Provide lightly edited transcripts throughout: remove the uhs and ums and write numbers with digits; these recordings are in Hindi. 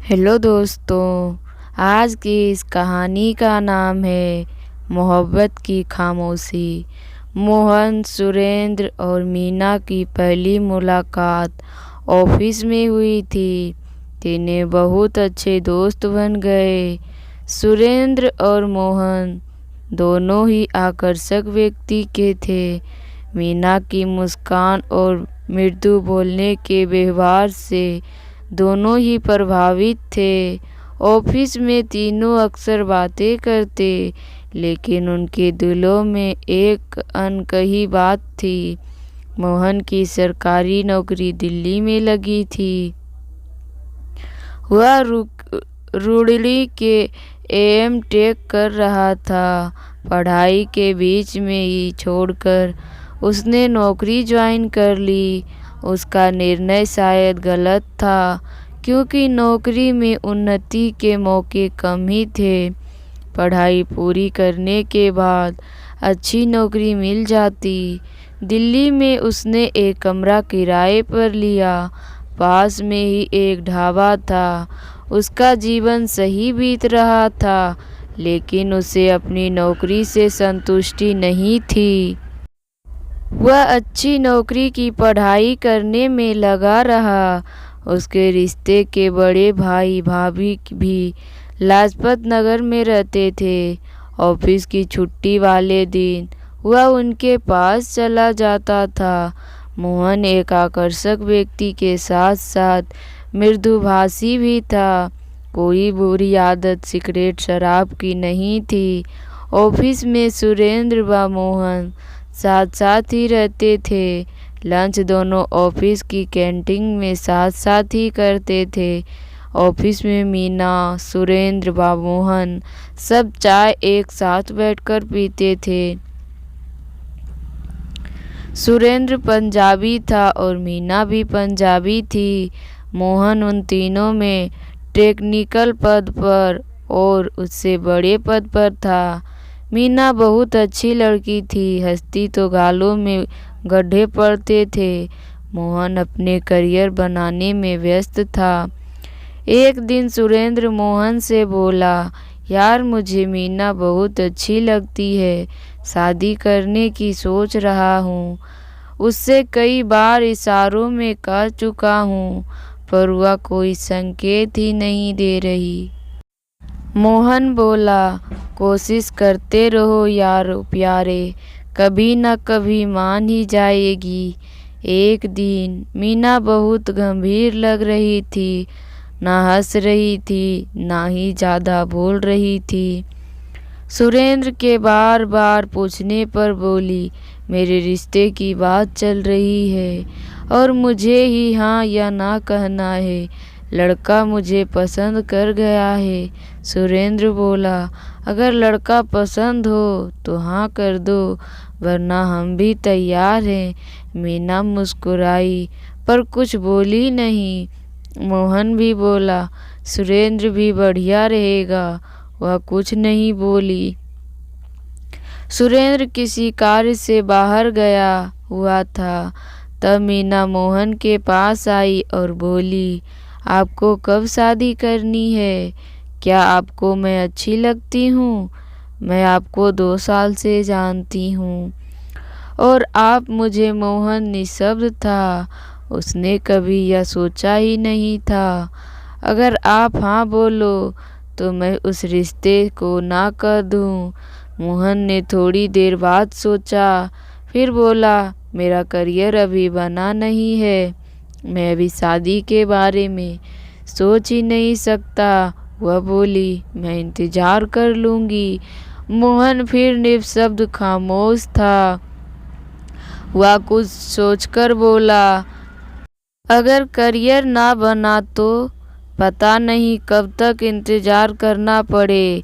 हेलो दोस्तों। आज की इस कहानी का नाम है मोहब्बत की खामोशी। मोहन, सुरेंद्र और मीना की पहली मुलाकात ऑफिस में हुई थी। तीनों बहुत अच्छे दोस्त बन गए। सुरेंद्र और मोहन दोनों ही आकर्षक व्यक्ति के थे। मीना की मुस्कान और मृदु बोलने के व्यवहार से दोनों ही प्रभावित थे। ऑफिस में तीनों अक्सर बातें करते, लेकिन उनके दिलों में एक अनकही बात थी। मोहन की सरकारी नौकरी दिल्ली में लगी थी। वह रुड़ली के एम टेक कर रहा था। पढ़ाई के बीच में ही छोड़कर उसने नौकरी ज्वाइन कर ली। उसका निर्णय शायद गलत था, क्योंकि नौकरी में उन्नति के मौके कम ही थे। पढ़ाई पूरी करने के बाद अच्छी नौकरी मिल जाती। दिल्ली में उसने एक कमरा किराए पर लिया। पास में ही एक ढाबा था। उसका जीवन सही बीत रहा था, लेकिन उसे अपनी नौकरी से संतुष्टि नहीं थी। वह अच्छी नौकरी की पढ़ाई करने में लगा रहा। उसके रिश्ते के बड़े भाई भाभी भी लाजपत नगर में रहते थे। ऑफिस की छुट्टी वाले दिन वह उनके पास चला जाता था। मोहन एक आकर्षक व्यक्ति के साथ साथ मृदुभाषी भी था। कोई बुरी आदत सिगरेट शराब की नहीं थी। ऑफिस में सुरेंद्र व मोहन साथ साथ ही रहते थे। लंच दोनों ऑफिस की कैंटीन में साथ साथ ही करते थे। ऑफिस में मीना, सुरेंद्र व मोहन सब चाय एक साथ बैठकर पीते थे। सुरेंद्र पंजाबी था और मीना भी पंजाबी थी। मोहन उन तीनों में टेक्निकल पद पर और उससे बड़े पद पर था। मीना बहुत अच्छी लड़की थी, हंसती तो गालों में गड्ढे पड़ते थे। मोहन अपने करियर बनाने में व्यस्त था। एक दिन सुरेंद्र मोहन से बोला, यार मुझे मीना बहुत अच्छी लगती है, शादी करने की सोच रहा हूँ। उससे कई बार इशारों में कह चुका हूँ, पर वह कोई संकेत ही नहीं दे रही। मोहन बोला, कोशिश करते रहो यार प्यारे, कभी न कभी मान ही जाएगी। एक दिन मीना बहुत गंभीर लग रही थी, ना हंस रही थी ना ही ज़्यादा बोल रही थी। सुरेंद्र के बार बार पूछने पर बोली, मेरे रिश्ते की बात चल रही है और मुझे ही हाँ या ना कहना है। लड़का मुझे पसंद कर गया है। सुरेंद्र बोला, अगर लड़का पसंद हो तो हाँ कर दो, वरना हम भी तैयार हैं। मीना मुस्कुराई पर कुछ बोली नहीं। मोहन भी बोला, सुरेंद्र भी बढ़िया रहेगा। वह कुछ नहीं बोली। सुरेंद्र किसी कार्य से बाहर गया हुआ था। तब मीना मोहन के पास आई और बोली, आपको कब शादी करनी है? क्या आपको मैं अच्छी लगती हूँ? मैं आपको 2 साल से जानती हूँ और आप मुझे। मोहन निशब्द था। उसने कभी यह सोचा ही नहीं था। अगर आप हाँ बोलो तो मैं उस रिश्ते को ना कर दूँ। मोहन ने थोड़ी देर बाद सोचा, फिर बोला, मेरा करियर अभी बना नहीं है, मैं अभी शादी के बारे में सोच ही नहीं सकता। वह बोली, मैं इंतजार कर लूँगी। मोहन फिर निशब्द खामोश था। वह कुछ सोचकर बोला, अगर करियर ना बना तो पता नहीं कब तक इंतजार करना पड़े।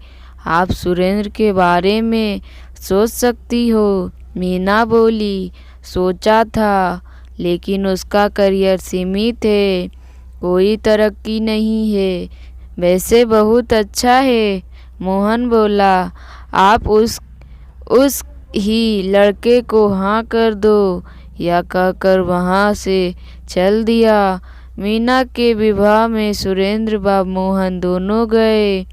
आप सुरेंद्र के बारे में सोच सकती हो। मीना बोली, सोचा था, लेकिन उसका करियर सीमित है, कोई तरक्की नहीं है। वैसे बहुत अच्छा है। मोहन बोला, आप उस ही लड़के को हाँ कर दो। या कहकर वहाँ से चल दिया। मीना के विवाह में सुरेंद्र व मोहन दोनों गए।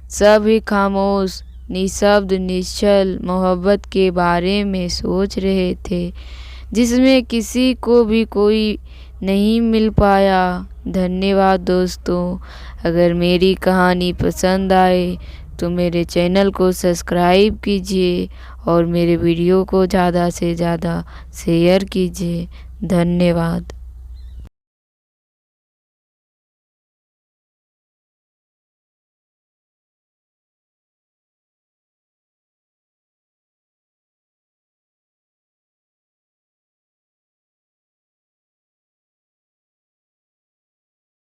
सभी खामोश, निशब्द, निश्चल मोहब्बत के बारे में सोच रहे थे, जिसमें किसी को भी कोई नहीं मिल पाया। धन्यवाद दोस्तों। अगर मेरी कहानी पसंद आए तो मेरे चैनल को सब्सक्राइब कीजिए और मेरे वीडियो को ज़्यादा से ज़्यादा शेयर कीजिए। धन्यवाद।